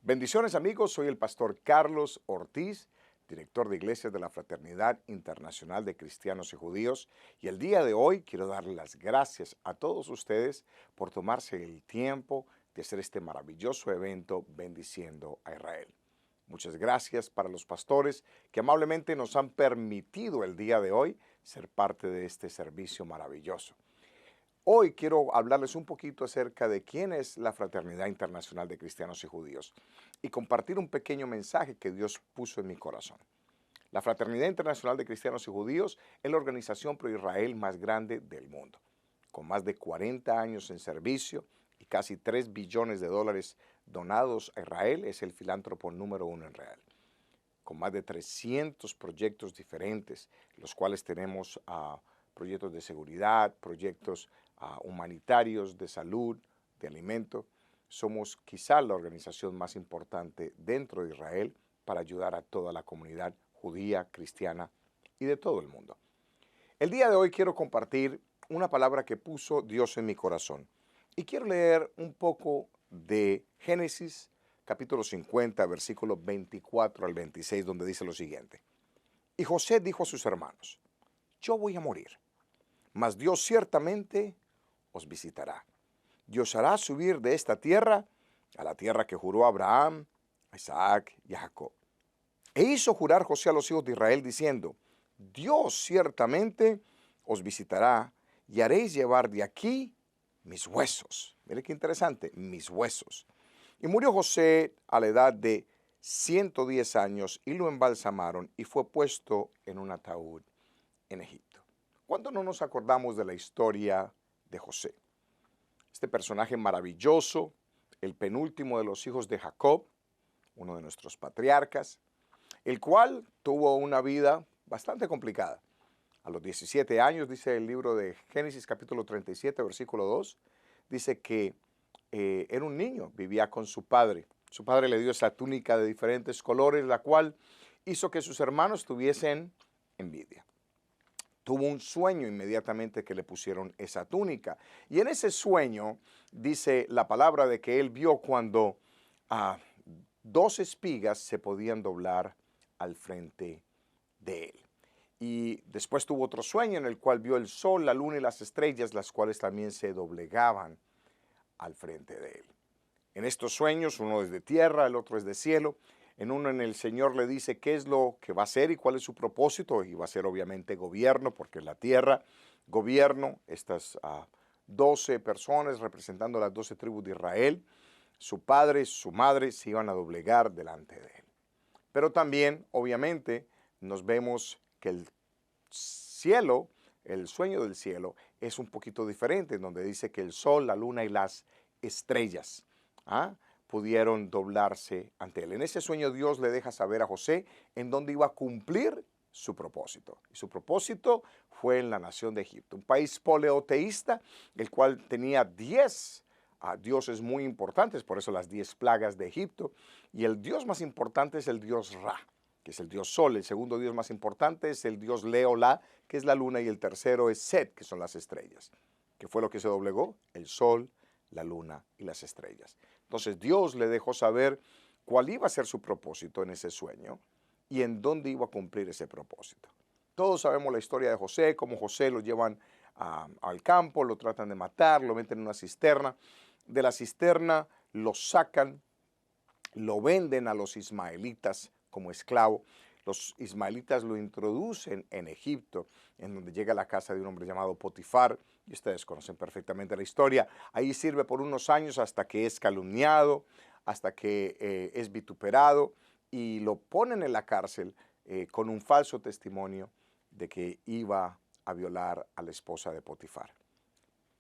Bendiciones amigos, soy el pastor Carlos Ortiz, director de Iglesias de la Fraternidad Internacional de Cristianos y Judíos, y el día de hoy quiero darle las gracias a todos ustedes por tomarse el tiempo de hacer este maravilloso evento bendiciendo a Israel. Muchas gracias para los pastores que amablemente nos han permitido el día de hoy ser parte de este servicio maravilloso. Hoy quiero hablarles un poquito acerca de quién es la Fraternidad Internacional de Cristianos y Judíos y compartir un pequeño mensaje que Dios puso en mi corazón. La Fraternidad Internacional de Cristianos y Judíos es la organización pro-Israel más grande del mundo, con más de 40 años en servicio y casi 3 billones de dólares donados a Israel. Es el filántropo número uno en Israel, con más de 300 proyectos diferentes, los cuales tenemos proyectos de seguridad, proyectos humanitarios, de salud, de alimento. Somos quizá la organización más importante dentro de Israel para ayudar a toda la comunidad judía, cristiana y de todo el mundo. El día de hoy quiero compartir una palabra que puso Dios en mi corazón y quiero leer un poco de Génesis capítulo 50, versículos 24 al 26, donde dice lo siguiente. Y José dijo a sus hermanos, yo voy a morir, mas Dios ciertamente os visitará. Dios hará subir de esta tierra a la tierra que juró a Abraham, a Isaac y a Jacob. E hizo jurar José a los hijos de Israel diciendo, Dios ciertamente os visitará y haréis llevar de aquí mis huesos. Mire qué interesante, mis huesos. Y murió José a la edad de 110 años y lo embalsamaron y fue puesto en un ataúd en Egipto. ¿Cuándo no nos acordamos de la historia de José? Este personaje maravilloso, el penúltimo de los hijos de Jacob, uno de nuestros patriarcas, el cual tuvo una vida bastante complicada. A los 17 años, dice el libro de Génesis capítulo 37, versículo 2, dice que era un niño, vivía con su padre. Su padre le dio esa túnica de diferentes colores, la cual hizo que sus hermanos tuviesen envidia. Tuvo un sueño inmediatamente que le pusieron esa túnica. Y en ese sueño dice la palabra de que él vio cuando 2 espigas se podían doblar al frente de él. Y después tuvo otro sueño en el cual vio el sol, la luna y las estrellas, las cuales también se doblegaban al frente de él. En estos sueños, uno es de tierra, el otro es de cielo. En uno en el Señor le dice qué es lo que va a hacer y cuál es su propósito. Y va a ser obviamente gobierno, porque en la tierra, gobierno, estas 12 personas representando las 12 tribus de Israel, su padre, su madre se iban a doblegar delante de él. Pero también, obviamente, nos vemos que el cielo, el sueño del cielo, es un poquito diferente, en donde dice que el sol, la luna y las estrellas pudieron doblarse ante él. En ese sueño Dios le deja saber a José en dónde iba a cumplir su propósito. Y su propósito fue en la nación de Egipto, un país politeísta, el cual tenía 10 dioses muy importantes, por eso las 10 plagas de Egipto. Y el dios más importante es el dios Ra, que es el dios Sol. El segundo dios más importante es el dios Leolá, que es la luna. Y el tercero es Set, que son las estrellas. ¿Qué fue lo que se doblegó? El sol, la luna y las estrellas. Entonces Dios le dejó saber cuál iba a ser su propósito en ese sueño y en dónde iba a cumplir ese propósito. Todos sabemos la historia de José, cómo José lo llevan al campo, lo tratan de matar, lo meten en una cisterna. De la cisterna lo sacan, lo venden a los ismaelitas como esclavo. Los ismaelitas lo introducen en Egipto, en donde llega a la casa de un hombre llamado Potifar, y ustedes conocen perfectamente la historia. Ahí sirve por unos años hasta que es calumniado, hasta que es vituperado, y lo ponen en la cárcel con un falso testimonio de que iba a violar a la esposa de Potifar.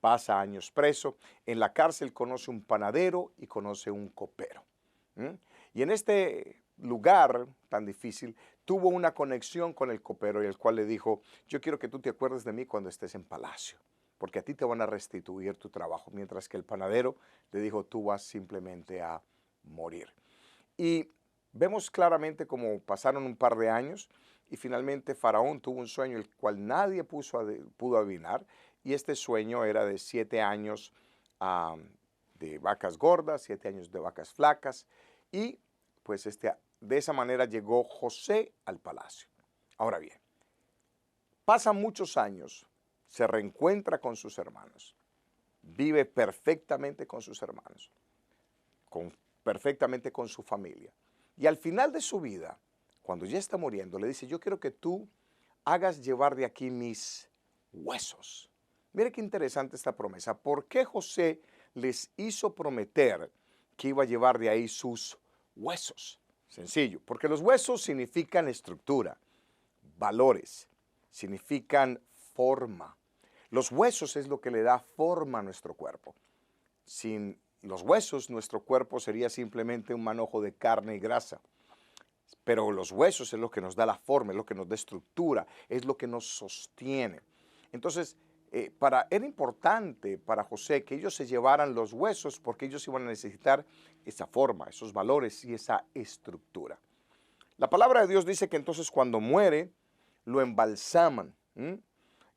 Pasa años preso, en la cárcel conoce un panadero y conoce un copero. Y en este lugar tan difícil tuvo una conexión con el copero, y el cual le dijo, yo quiero que tú te acuerdes de mí cuando estés en palacio, porque a ti te van a restituir tu trabajo, mientras que el panadero le dijo, tú vas simplemente a morir. Y vemos claramente cómo pasaron un par de años y finalmente Faraón tuvo un sueño el cual nadie pudo adivinar, y este sueño era de 7 años de vacas gordas, 7 años de vacas flacas, y pues de esa manera llegó José al palacio. Ahora bien, pasan muchos años, se reencuentra con sus hermanos, vive perfectamente con sus hermanos, perfectamente con su familia. Y al final de su vida, cuando ya está muriendo, le dice, yo quiero que tú hagas llevar de aquí mis huesos. Mire qué interesante esta promesa. ¿Por qué José les hizo prometer que iba a llevar de ahí sus huesos? Sencillo, porque los huesos significan estructura, valores, significan forma. Los huesos es lo que le da forma a nuestro cuerpo. Sin los huesos, nuestro cuerpo sería simplemente un manojo de carne y grasa. Pero los huesos es lo que nos da la forma, es lo que nos da estructura, es lo que nos sostiene. Entonces, era importante para José que ellos se llevaran los huesos porque ellos iban a necesitar esa forma, esos valores y esa estructura. La palabra de Dios dice que entonces cuando muere, lo embalsaman.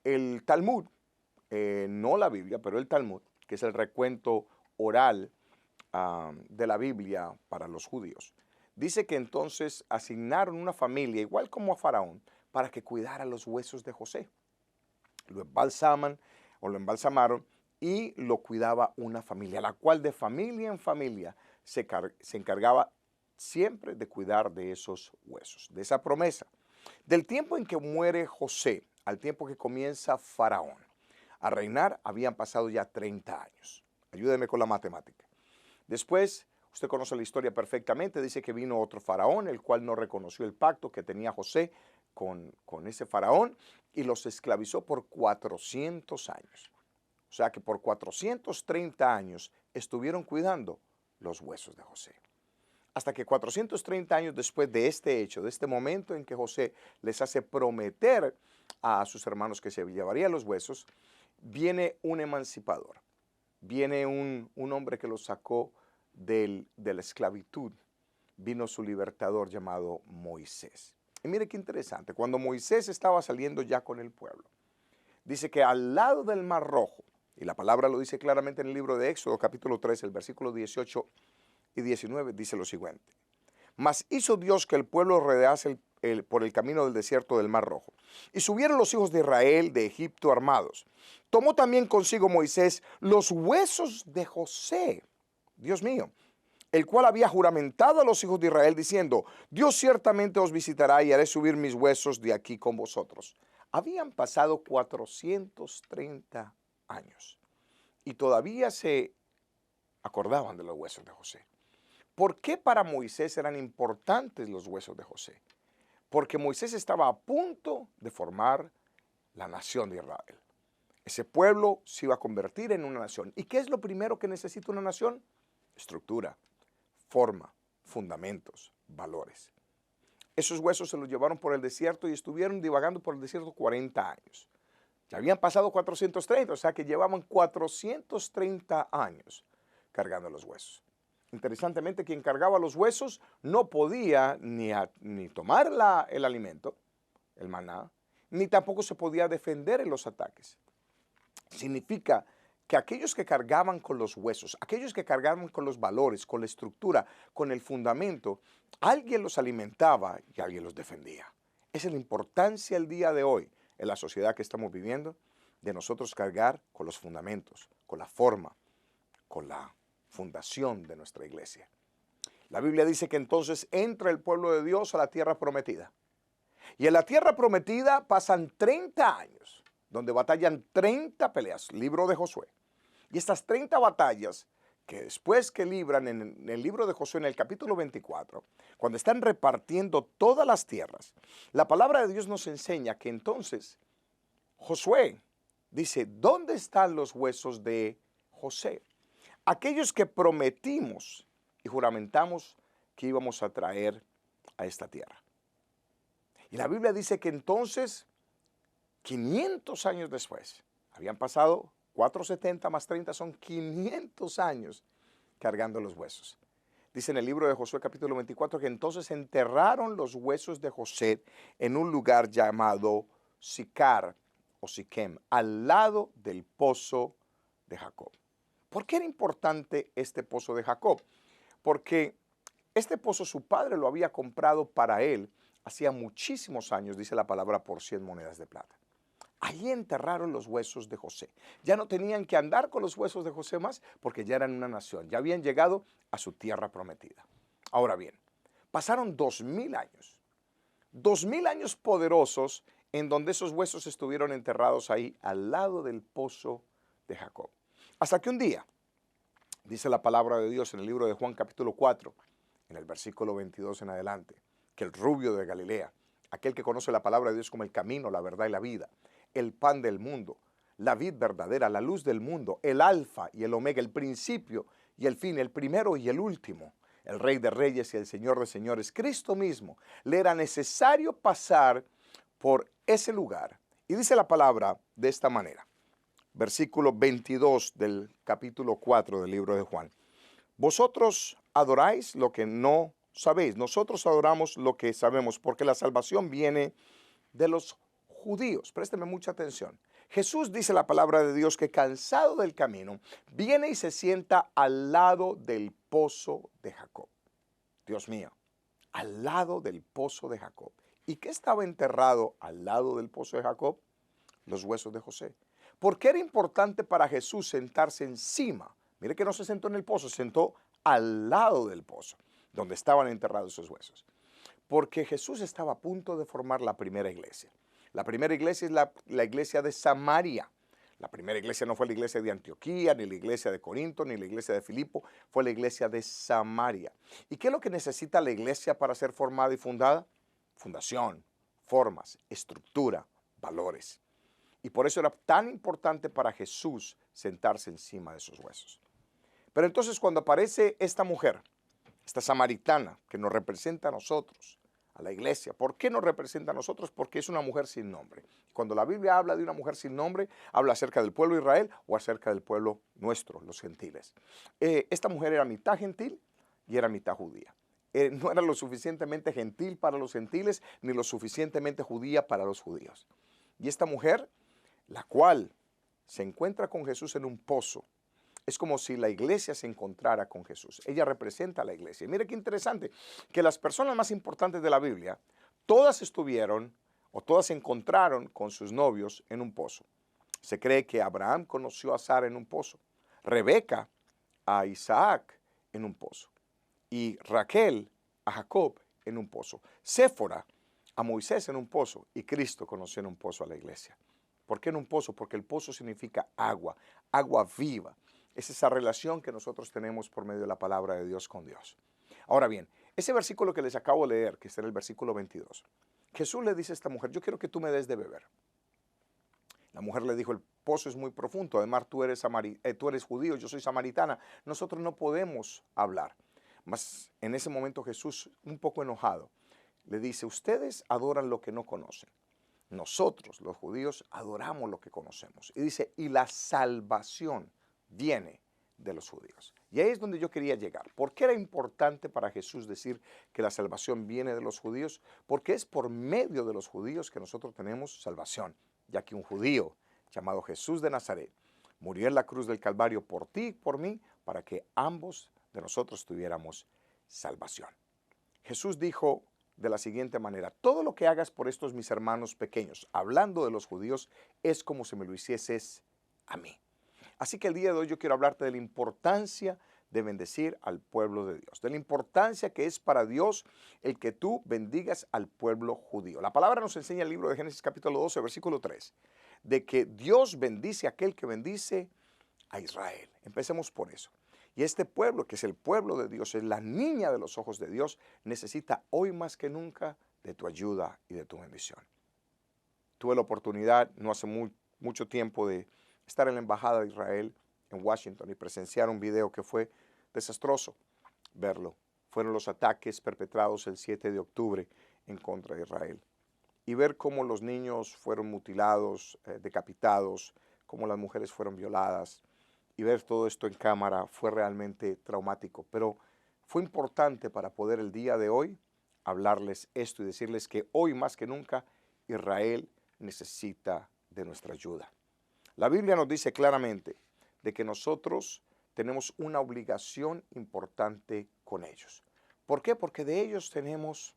El Talmud, no la Biblia, pero el Talmud, que es el recuento oral de la Biblia para los judíos, dice que entonces asignaron una familia, igual como a Faraón, para que cuidara los huesos de José. Lo embalsaman o lo embalsamaron y lo cuidaba una familia, la cual de familia en familia se encargaba siempre de cuidar de esos huesos, de esa promesa. Del tiempo en que muere José al tiempo que comienza Faraón a reinar, habían pasado ya 30 años. Ayúdeme con la matemática. Después, usted conoce la historia perfectamente, dice que vino otro faraón, el cual no reconoció el pacto que tenía José con ese faraón y los esclavizó por 400 años. O sea que por 430 años estuvieron cuidando los huesos de José. Hasta que 430 años después de este hecho, de este momento en que José les hace prometer a sus hermanos que se llevarían los huesos, viene un emancipador, viene un hombre que los sacó de la esclavitud, vino su libertador llamado Moisés. Y mire qué interesante, cuando Moisés estaba saliendo ya con el pueblo, dice que al lado del Mar Rojo, y la palabra lo dice claramente en el libro de Éxodo, capítulo 3, el versículo 18 y 19, dice lo siguiente. Mas hizo Dios que el pueblo rodease por el camino del desierto del Mar Rojo. Y subieron los hijos de Israel de Egipto armados. Tomó también consigo Moisés los huesos de José, Dios mío, el cual había juramentado a los hijos de Israel diciendo, Dios ciertamente os visitará y haré subir mis huesos de aquí con vosotros. Habían pasado 430 años y todavía se acordaban de los huesos de José. ¿Por qué para Moisés eran importantes los huesos de José? Porque Moisés estaba a punto de formar la nación de Israel. Ese pueblo se iba a convertir en una nación. ¿Y qué es lo primero que necesita una nación? Estructura, forma, fundamentos, valores. Esos huesos se los llevaron por el desierto y estuvieron divagando por el desierto 40 años. Ya habían pasado 430, o sea que llevaban 430 años cargando los huesos. Interesantemente, quien cargaba los huesos no podía ni tomar el alimento, el maná, ni tampoco se podía defender en los ataques. Significa que aquellos que cargaban con los huesos, aquellos que cargaban con los valores, con la estructura, con el fundamento, alguien los alimentaba y alguien los defendía. Esa es la importancia el día de hoy en la sociedad que estamos viviendo, de nosotros cargar con los fundamentos, con la forma, con la fundación de nuestra iglesia. La Biblia dice que entonces entra el pueblo de Dios a la tierra prometida. Y en la tierra prometida pasan 30 años, donde batallan 30 peleas, libro de Josué. Y estas 30 batallas, que después que libran en el libro de Josué, en el capítulo 24, cuando están repartiendo todas las tierras, la palabra de Dios nos enseña que entonces Josué dice, ¿dónde están los huesos de José? Aquellos que prometimos y juramentamos que íbamos a traer a esta tierra. Y la Biblia dice que entonces, 500 años después, habían pasado 470 más 30, son 500 años cargando los huesos. Dice en el libro de Josué capítulo 24 que entonces enterraron los huesos de José en un lugar llamado Sicar o Siquem, al lado del pozo de Jacob. ¿Por qué era importante este pozo de Jacob? Porque Este pozo su padre lo había comprado para él hacía muchísimos años, dice la palabra, por 100 monedas de plata. Allí enterraron los huesos de José. Ya no tenían que andar con los huesos de José más porque ya eran una nación, ya habían llegado a su tierra prometida. Ahora bien, pasaron 2000 años. 2000 años poderosos en donde esos huesos estuvieron enterrados ahí al lado del pozo de Jacob. Hasta que un día, dice la palabra de Dios en el libro de Juan capítulo 4, en el versículo 22 en adelante, que el rubio de Galilea, aquel que conoce la palabra de Dios como el camino, la verdad y la vida, el pan del mundo, la vid verdadera, la luz del mundo, el alfa y el omega, el principio y el fin, el primero y el último, el Rey de Reyes y el Señor de Señores, Cristo mismo, le era necesario pasar por ese lugar. Y dice la palabra de esta manera, versículo 22 del capítulo 4 del libro de Juan. Vosotros adoráis lo que no sabéis, nosotros adoramos lo que sabemos, porque la salvación viene de los judíos. Présteme mucha atención. Jesús dice la palabra de Dios que cansado del camino, viene y se sienta al lado del pozo de Jacob. Dios mío, al lado del pozo de Jacob. ¿Y qué estaba enterrado al lado del pozo de Jacob? Los huesos de José. ¿Por qué era importante para Jesús sentarse encima? Mire que no se sentó en el pozo, se sentó al lado del pozo, donde estaban enterrados esos huesos. Porque Jesús estaba a punto de formar la primera iglesia. La primera iglesia es la iglesia de Samaria. La primera iglesia no fue la iglesia de Antioquía, ni la iglesia de Corinto, ni la iglesia de Filipo, fue la iglesia de Samaria. ¿Y qué es lo que necesita la iglesia para ser formada y fundada? Fundación, formas, estructura, valores. Y por eso era tan importante para Jesús sentarse encima de esos huesos. Pero entonces cuando aparece esta mujer, esta samaritana que nos representa a nosotros, a la iglesia. ¿Por qué nos representa a nosotros? Porque es una mujer sin nombre. Cuando la Biblia habla de una mujer sin nombre, habla acerca del pueblo de Israel o acerca del pueblo nuestro, los gentiles. Esta mujer era mitad gentil y era mitad judía. No era lo suficientemente gentil para los gentiles ni lo suficientemente judía para los judíos. Y esta mujer, la cual se encuentra con Jesús en un pozo, es como si la iglesia se encontrara con Jesús. Ella representa a la iglesia. Y mire qué interesante, que las personas más importantes de la Biblia, todas estuvieron o todas se encontraron con sus novios en un pozo. Se cree que Abraham conoció a Sara en un pozo, Rebeca a Isaac en un pozo y Raquel a Jacob en un pozo, Séfora a Moisés en un pozo y Cristo conoció en un pozo a la iglesia. ¿Por qué en un pozo? Porque el pozo significa agua, agua viva. Es esa relación que nosotros tenemos por medio de la palabra de Dios con Dios. Ahora bien, ese versículo que les acabo de leer, que está en el versículo 22, Jesús le dice a esta mujer, yo quiero que tú me des de beber. La mujer le dijo, el pozo es muy profundo, además tú eres judío, yo soy samaritana, nosotros no podemos hablar. Mas en ese momento Jesús, un poco enojado, le dice, ustedes adoran lo que no conocen. Nosotros, los judíos, adoramos lo que conocemos. Y dice, y la salvación viene de los judíos. Y ahí es donde yo quería llegar. ¿Por qué era importante para Jesús decir que la salvación viene de los judíos? Porque es por medio de los judíos que nosotros tenemos salvación, ya que un judío llamado Jesús de Nazaret murió en la cruz del Calvario por ti y por mí, para que ambos de nosotros tuviéramos salvación. Jesús dijo de la siguiente manera, todo lo que hagas por estos mis hermanos pequeños, hablando de los judíos, es como si me lo hicieses a mí. Así que el día de hoy yo quiero hablarte de la importancia de bendecir al pueblo de Dios, de la importancia que es para Dios el que tú bendigas al pueblo judío. La palabra nos enseña en el libro de Génesis capítulo 12, versículo 3, de que Dios bendice a aquel que bendice a Israel. Empecemos por eso. Y este pueblo, que es el pueblo de Dios, es la niña de los ojos de Dios, necesita hoy más que nunca de tu ayuda y de tu bendición. Tuve la oportunidad no hace mucho tiempo de estar en la Embajada de Israel en Washington y presenciar un video que fue desastroso verlo. Fueron los ataques perpetrados el 7 de octubre en contra de Israel. Y ver cómo los niños fueron mutilados, decapitados, cómo las mujeres fueron violadas, y ver todo esto en cámara fue realmente traumático, pero fue importante para poder el día de hoy hablarles esto y decirles que hoy más que nunca Israel necesita de nuestra ayuda. La Biblia nos dice claramente de que nosotros tenemos una obligación importante con ellos. ¿Por qué? Porque de ellos tenemos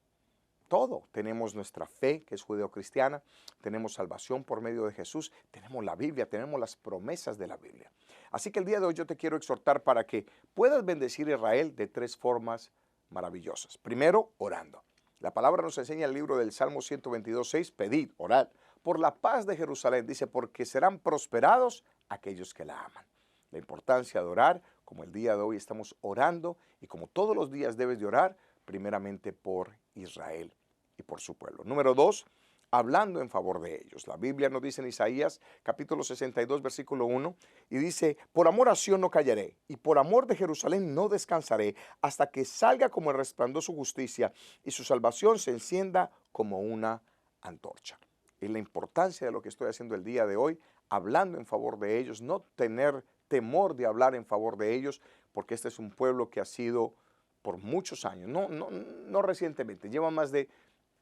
todo. Tenemos nuestra fe, que es judeocristiana, tenemos salvación por medio de Jesús, tenemos la Biblia, tenemos las promesas de la Biblia. Así que el día de hoy yo te quiero exhortar para que puedas bendecir a Israel de tres formas maravillosas. Primero, orando. La palabra nos enseña el libro del Salmo 122:6, pedid, orad, por la paz de Jerusalén. Dice, porque serán prosperados aquellos que la aman. La importancia de orar, como el día de hoy estamos orando, y como todos los días debes de orar, primeramente por Israel y por su pueblo. Número 2, hablando en favor de ellos. La Biblia nos dice en Isaías capítulo 62, versículo 1, y dice, por amor a Sión no callaré, y por amor de Jerusalén no descansaré, hasta que salga como el resplandor su justicia, y su salvación se encienda como una antorcha. Es la importancia de lo que estoy haciendo el día de hoy, hablando en favor de ellos, no tener temor de hablar en favor de ellos, porque este es un pueblo que ha sido por muchos años, no recientemente, lleva más de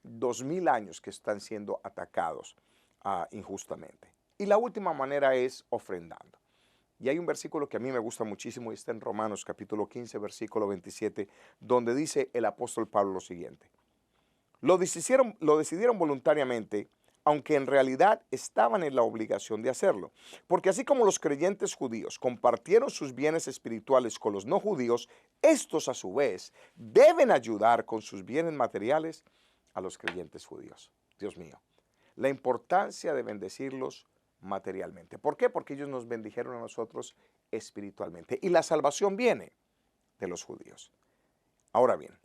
2000 años que están siendo atacados injustamente. Y la última manera es ofrendando. Y hay un versículo que a mí me gusta muchísimo y está en Romanos capítulo 15, versículo 27, donde dice el apóstol Pablo lo siguiente. Lo decidieron voluntariamente, aunque en realidad estaban en la obligación de hacerlo. Porque así como los creyentes judíos compartieron sus bienes espirituales con los no judíos, estos a su vez deben ayudar con sus bienes materiales a los creyentes judíos. Dios mío, la importancia de bendecirlos materialmente. ¿Por qué? Porque ellos nos bendijeron a nosotros espiritualmente. Y la salvación viene de los judíos. Ahora bien,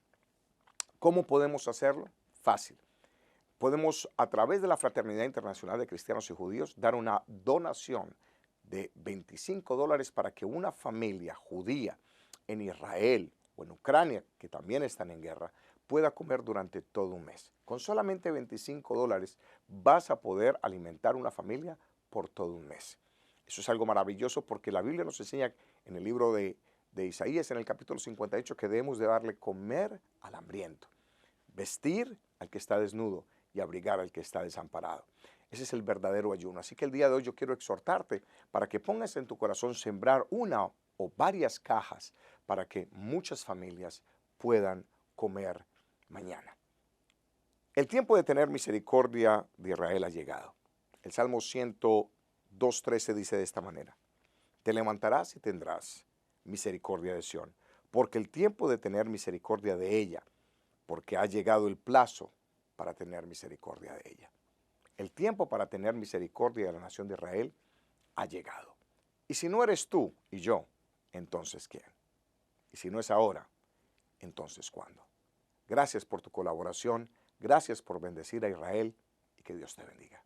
¿cómo podemos hacerlo? Fácil. Podemos, a través de la Fraternidad Internacional de Cristianos y Judíos, dar una donación de $25 para que una familia judía en Israel o en Ucrania, que también están en guerra, pueda comer durante todo un mes. Con solamente $25 vas a poder alimentar una familia por todo un mes. Eso es algo maravilloso porque la Biblia nos enseña en el libro de Isaías, en el capítulo 58, que debemos de darle comer al hambriento, vestir al que está desnudo y abrigar al que está desamparado. Ese es el verdadero ayuno. Así que el día de hoy yo quiero exhortarte para que pongas en tu corazón sembrar una o varias cajas para que muchas familias puedan comer mañana. El tiempo de tener misericordia de Israel ha llegado. El Salmo 102:13 dice de esta manera, te levantarás y tendrás misericordia de Sión, porque el tiempo de tener misericordia de ella, porque ha llegado el plazo para tener misericordia de ella. El tiempo para tener misericordia de la nación de Israel ha llegado. Y si no eres tú y yo, entonces ¿quién? Y si no es ahora, entonces ¿cuándo? Gracias por tu colaboración, gracias por bendecir a Israel y que Dios te bendiga.